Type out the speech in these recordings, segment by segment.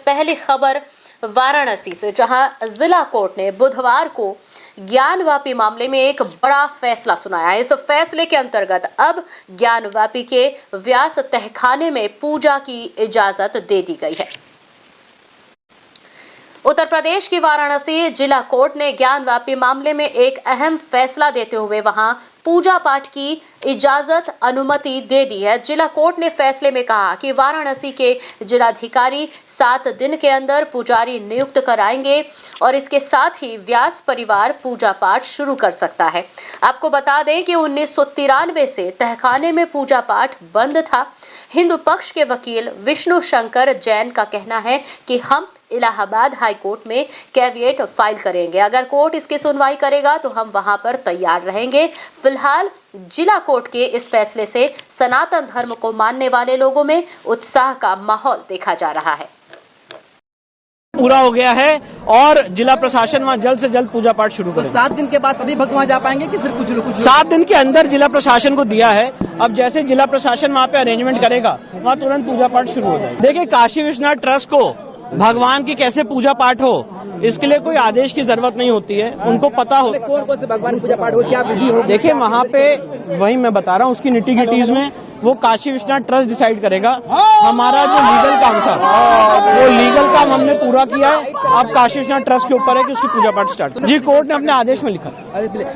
पहली खबर वाराणसी से, जहां जिला कोर्ट ने बुधवार को ज्ञानवापी मामले में एक बड़ा फैसला सुनाया। इस फैसले के अंतर्गत अब ज्ञानवापी के व्यास तहखाने में पूजा की इजाजत दे दी गई है। उत्तर प्रदेश की वाराणसी जिला कोर्ट ने ज्ञानवापी मामले में एक अहम फैसला देते हुए वहां पूजा पाठ की इजाजत अनुमति दे दी है। जिला कोर्ट ने फैसले में कहा कि वाराणसी के जिलाधिकारी 7 दिन के अंदर पुजारी नियुक्त कराएंगे और इसके साथ ही व्यास परिवार पूजा पाठ शुरू कर सकता है। आपको बता दें कि 1993 से तहखाने में पूजा पाठ बंद था। हिंदू पक्ष के वकील विष्णु शंकर जैन का कहना है कि हम इलाहाबाद हाई कोर्ट में कैविएट फाइल करेंगे। अगर कोर्ट इसकी सुनवाई करेगा तो हम वहां पर तैयार रहेंगे। फिलहाल जिला कोर्ट के इस फैसले से सनातन धर्म को मानने वाले लोगों में उत्साह का माहौल देखा जा रहा है। पूरा हो गया है और जिला प्रशासन वहाँ जल्द से जल्द पूजा पाठ शुरू करेगा। 7 दिन के बाद सभी भक्त वहाँ जा पाएंगे कि सिर्फ कुछ 7 दिन के अंदर जिला प्रशासन को दिया है। अब जैसे जिला प्रशासन वहाँ पे अरेंजमेंट करेगा वहाँ तुरंत पूजा पाठ शुरू हो जाएगा। देखिए, काशी विश्वनाथ ट्रस्ट को भगवान की कैसे पूजा पाठ हो इसके लिए कोई आदेश की जरूरत नहीं होती है, उनको पता हो कौन से भगवान पूजा पाठ हो, क्या विधि हो। देखिए, वहाँ पे वही मैं बता रहा हूँ, उसकी निटी-गिटीज में वो काशी विश्वनाथ ट्रस्ट डिसाइड करेगा। हमारा जो लीगल काम था वो लीगल काम हमने पूरा किया है। अब काशी विश्वनाथ ट्रस्ट के ऊपर है कि उसकी पूजा पाठ स्टार्ट जी। कोर्ट ने अपने आदेश में लिखा,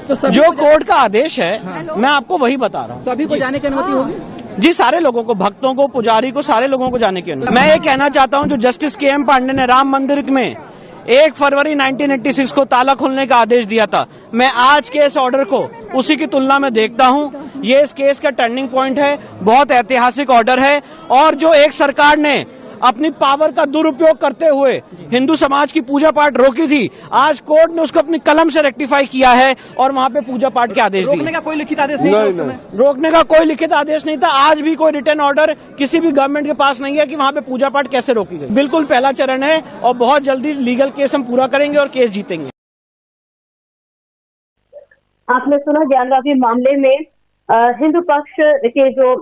तो जो कोर्ट का आदेश है मैं आपको वही बता रहा हूँ। सभी को जाने की अनुमति होगी जी, सारे लोगों को, भक्तों को, पुजारी को, सारे लोगों को जाने की अनुमति। मैं ये कहना चाहता हूँ, जो जस्टिस KM पांडे ने राम मंदिर में 1 फरवरी 1986 को ताला खोलने का आदेश दिया था, मैं आज के इस ऑर्डर को उसी की तुलना में देखता हूँ। ये इस केस का टर्निंग पॉइंट है, बहुत ऐतिहासिक ऑर्डर है। और जो एक सरकार ने अपनी पावर का दुरुपयोग करते हुए हिंदू समाज की पूजा पाठ रोकी थी, आज कोर्ट ने उसको अपनी कलम से रेक्टिफाई किया है और वहाँ पे पूजा पाठ के आदेश दिए। रोकने का कोई लिखित आदेश नहीं था उस समय। रोकने का कोई लिखित आदेश नहीं था। आज भी कोई रिटर्न ऑर्डर किसी भी गवर्नमेंट के पास नहीं है कि वहाँ पे पूजा पाठ कैसे रोकी गई। बिल्कुल पहला चरण है और बहुत जल्दी लीगल केस हम पूरा करेंगे और केस जीतेंगे। आपने सुना ज्ञानवापी मामले में हिंदू पक्ष के जो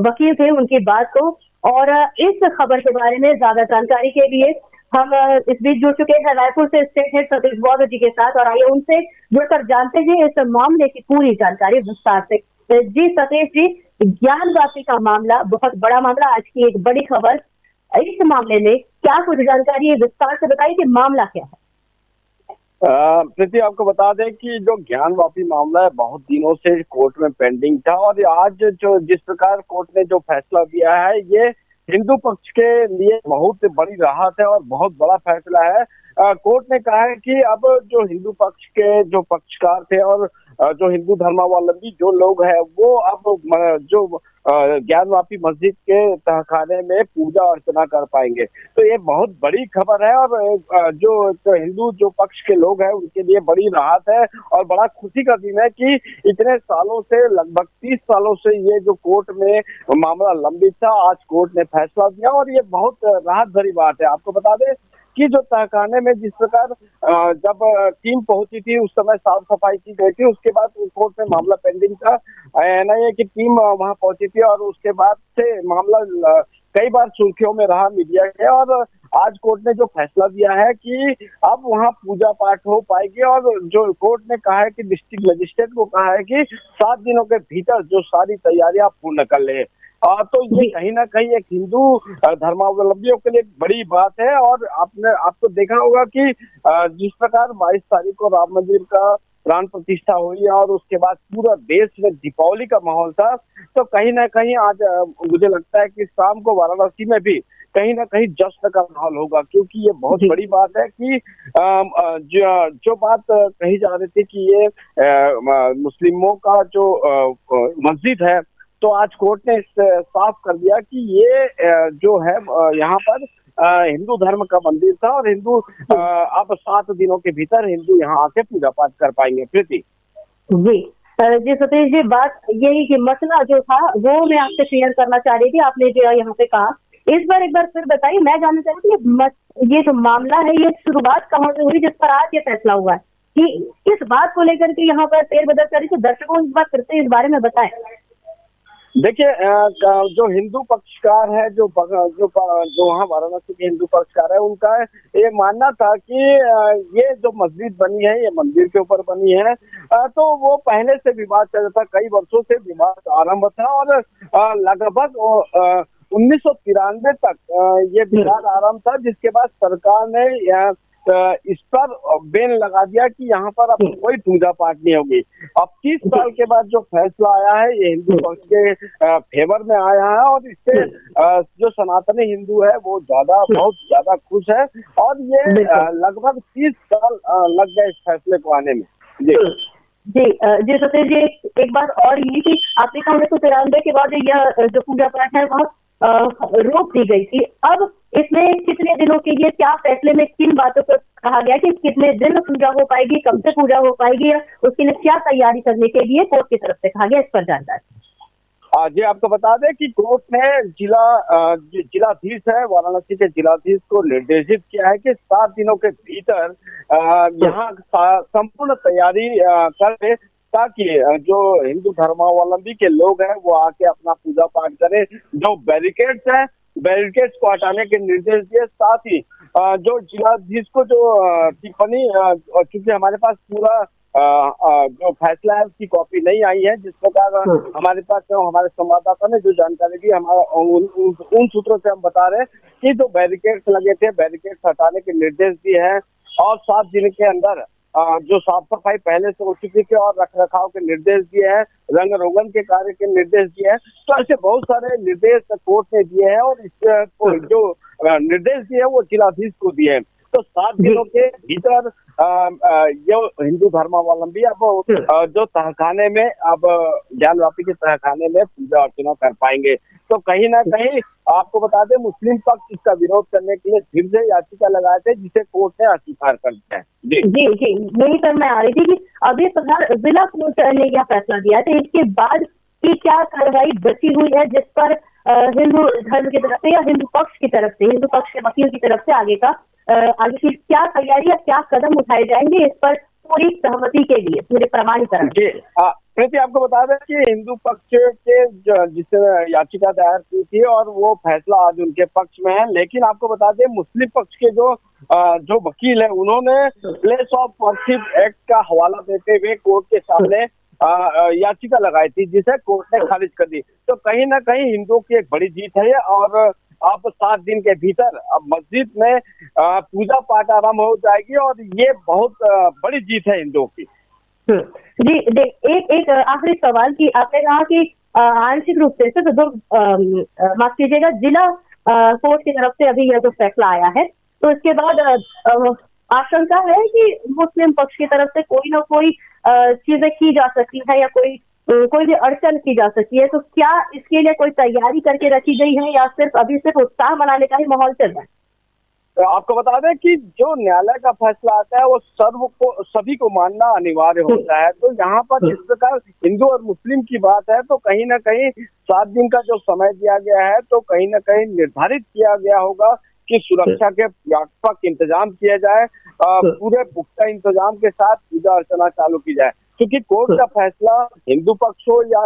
वकील थे उनकी बात को, और इस खबर के बारे में ज्यादा जानकारी के लिए हम इस बीच जुड़ चुके हैं रायपुर से स्टेट हेड सतीश बौद्ध जी के साथ, और आइए उनसे जुड़कर जानते हैं इस मामले की पूरी जानकारी विस्तार से। जी सतीश जी, ज्ञानवापी का मामला बहुत बड़ा मामला, आज की एक बड़ी खबर, इस मामले में क्या कुछ जानकारी है, विस्तार से बताइए कि मामला क्या है। प्रीति, आपको बता दें कि जो ज्ञानवापी मामला है बहुत दिनों से कोर्ट में पेंडिंग था, और आज जो जिस प्रकार कोर्ट ने जो फैसला दिया है ये हिंदू पक्ष के लिए बहुत बड़ी राहत है और बहुत बड़ा फैसला है। कोर्ट ने कहा है कि अब जो हिंदू पक्ष के जो पक्षकार थे और जो हिंदू धर्मावलंबी जो लोग हैं वो अब जो ज्ञानवापी मस्जिद के तहखाने में पूजा अर्चना कर पाएंगे। तो ये बहुत बड़ी खबर है और जो हिंदू जो पक्ष के लोग हैं उनके लिए बड़ी राहत है और बड़ा खुशी का दिन है कि इतने सालों से, लगभग 30 सालों से ये जो कोर्ट में मामला लंबित था, आज कोर्ट ने फैसला दिया और ये बहुत राहत भरी बात है। आपको बता दें कि जो तहखाने में जिस प्रकार जब टीम पहुंची थी उस समय साफ सफाई की गई थी, उसके बाद कोर्ट में मामला पेंडिंग था। NIA की टीम वहां पहुंची थी और उसके बाद से मामला कई बार सुर्खियों में रहा मीडिया के, और आज कोर्ट ने जो फैसला दिया है कि अब वहां पूजा पाठ हो पाएगी। और जो कोर्ट ने कहा है कि डिस्ट्रिक्ट मजिस्ट्रेट को कहा है कि 7 दिनों के भीतर जो सारी तैयारियां पूर्ण कर ले। तो ये कहीं ना कहीं एक हिंदू धर्मावलंबियों के लिए बड़ी बात है। और आपको देखा होगा कि जिस प्रकार 22 तारीख को राम मंदिर का प्राण प्रतिष्ठा हुई और उसके बाद पूरा देश में दीपावली का माहौल था, तो कहीं ना कहीं आज मुझे लगता है कि शाम को वाराणसी में भी कहीं ना कहीं जश्न का माहौल होगा, क्योंकि ये बहुत बड़ी बात है कि जो बात कही जा रही थी कि ये मुस्लिमों का जो मस्जिद है, तो आज कोर्ट ने साफ कर दिया कि ये जो है यहाँ पर हिंदू धर्म का मंदिर था और हिंदू अब 7 दिनों के भीतर हिंदू यहाँ आके पूजा पाठ कर पाएंगे। प्रीति जी सतीश जी, बात यही कि मसला जो था वो मैं आपसे शेयर करना चाह रही थी, आपने जो यहाँ पे कहा, इस बार एक बार फिर बताइए। मैं जानना चाह रही थी ये जो मामला है ये शुरुआत कहाँ से हुई जिस पर आज ये फैसला हुआ है, कि किस बात को लेकर के यहाँ पर फेरबदल करी, तो दर्शकों इस बार फिर से इस बारे में बताएं। देखिए जो हिंदू पक्षकार है, जो वहाँ वाराणसी के हिंदू पक्षकार है, उनका ये मानना था कि ये जो मस्जिद बनी है ये मंदिर के ऊपर बनी है, तो वो पहले से विवाद चल रहा था, कई वर्षों से विवाद आरंभ था और लगभग 1993 तक ये विवाद आरंभ था, जिसके बाद सरकार ने इस पर बैन लगा दिया कि यहाँ पर अब कोई पूजा पाठ नहीं होगी। अब 30 साल के बाद जो फैसला आया है ये हिंदू पक्ष के फेवर में आया है और इससे जो सनातनी हिंदू है वो बहुत ज्यादा खुश है और ये लगभग 30 साल लग गए इस फैसले को आने में। जी सतीश जी, एक बात और ये कि आपने कहा 1993 के बाद यह जो पूजा पाठ है वह रोक दी गई थी। अब इसमें कितने दिनों के लिए क्या फैसले में किन बातों पर कहा गया कि कितने दिन पूजा हो पाएगी, कब से पूजा हो पाएगी, उसके लिए क्या तैयारी करने के लिए कोर्ट की तरफ से कहा गया, इस पर जानकारी। जी आपको बता दें कि कोर्ट ने जिलाधीश है वाराणसी के जिलाधीश को निर्देशित किया है कि 7 दिनों के भीतर यहाँ संपूर्ण तैयारी करे ताकि जो हिंदू धर्मावलंबी के लोग हैं वो आके अपना पूजा पाठ करें। जो बैरिकेड्स हैं बैरिकेड्स को हटाने के निर्देश दिए, साथ ही जो जिलाधीश को जो टिप्पणी, क्योंकि हमारे पास पूरा जो फैसला है उसकी कॉपी नहीं आई है, जिस प्रकार हमारे पास हमारे संवाददाता ने जो जानकारी दी, हमारा उन सूत्रों से हम बता रहे हैं कि जो बैरिकेड्स लगे थे बैरिकेड्स हटाने के निर्देश दिए हैं और 7 दिन के अंदर जो साफ सफाई पहले से हो चुकी थी और रख रखाव के निर्देश दिए हैं, रंग रोगन के कार्य के निर्देश दिए हैं। तो ऐसे बहुत सारे निर्देश कोर्ट ने दिए हैं और इस जो निर्देश दिए हैं वो जिलाधीश को दिए हैं। तो 7 दिनों के भीतर ये हिंदू धर्मावलंबी अब जो तहखाने में अब ज्ञानवापी के तहखाने में पूजा अर्चना कर पाएंगे। तो कहीं ना कहीं आपको बता दें मुस्लिम पक्ष इसका विरोध करने के लिए फिर से याचिका लगाए थे, जिसे कोर्ट ने अस्वीकार कर दिया है। जी यही पर मैं आ रही थी कि अभी फिलहाल जिला कोर्ट ने यह फैसला दिया था, इसके बाद की क्या कार्रवाई बची हुई है जिस पर हिंदू धर्म की तरफ से या हिंदू पक्ष की तरफ से, हिंदू पक्ष के वकील की तरफ से आगे की क्या तैयारी या क्या कदम उठाए जाएंगे इस पर पूरी सहमति के लिए, पूरे प्रमाणीकरण। प्रीति आपको बता दें कि हिंदू पक्ष के जिसने याचिका दायर की थी और वो फैसला आज उनके पक्ष में है, लेकिन आपको बता दें मुस्लिम पक्ष के जो वकील है उन्होंने प्लेस ऑफ वर्शिप एक्ट का हवाला देते हुए कोर्ट के सामने याचिका लगाई थी, जिसे कोर्ट ने खारिज कर दी। तो कहीं ना कहीं हिंदुओं की एक बड़ी जीत है और अब 7 दिन के भीतर अब मस्जिद में पूजा पाठ आरंभ हो जाएगी और ये बहुत बड़ी जीत है हिंदुओं की। जी एक आखिरी सवाल कि आपने कहा कि आंशिक रूप से माफ कीजिएगा जिला कोर्ट की तरफ से अभी यह जो फैसला आया है, तो इसके बाद आशंका है कि मुस्लिम पक्ष की तरफ से कोई ना कोई चीजें की जा सकती है या कोई भी अड़चन की जा सकती है, तो क्या इसके लिए कोई तैयारी करके रखी गई है या सिर्फ उत्साह मनाने का ही माहौल चल रहा है? तो आपको बता दें कि जो न्यायालय का फैसला आता है वो सभी को मानना अनिवार्य होता है। तो यहाँ पर जिस प्रकार हिंदू और मुस्लिम की बात है तो कहीं ना कहीं 7 दिन का जो समय दिया गया है तो कहीं ना कहीं निर्धारित किया गया होगा कि सुरक्षा के व्यापक इंतजाम किया जाए, पूरे पुख्ता इंतजाम के साथ पूजा अर्चना चालू की जाए, क्योंकि कोर्ट का फैसला हिंदू पक्ष हो या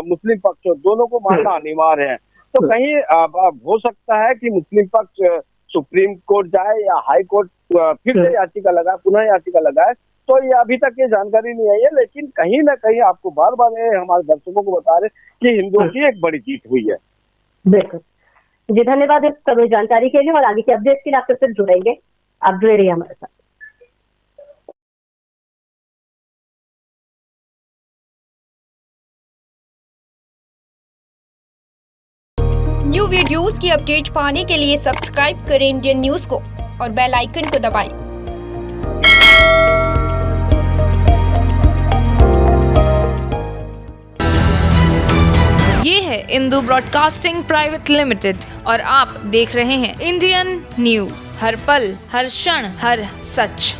मुस्लिम पक्ष हो दोनों को मानना अनिवार्य है। तो कहीं हो सकता है कि मुस्लिम पक्ष सुप्रीम कोर्ट जाए या हाई कोर्ट फिर से याचिका लगाए, पुनः याचिका लगाए, तो ये अभी तक ये जानकारी नहीं आई है, लेकिन कहीं ना कहीं आपको बार बार हमारे दर्शकों को बता रहे कि हिंदुओं की एक बड़ी जीत हुई है। बिल्कुल जी, धन्यवाद इस सभी जानकारी के लिए और आगे के अपडेट के लिए आपसे फिर जुड़ेंगे, आप जुड़े रहिए हमारे साथ। न्यू वीडियोस की अपडेट पाने के लिए सब्सक्राइब करें इंडियन न्यूज़ को और बेल आइकन को दबाएं। ये है इंदू ब्रॉडकास्टिंग प्राइवेट लिमिटेड और आप देख रहे हैं इंडियन न्यूज़, हर पल हर क्षण हर सच।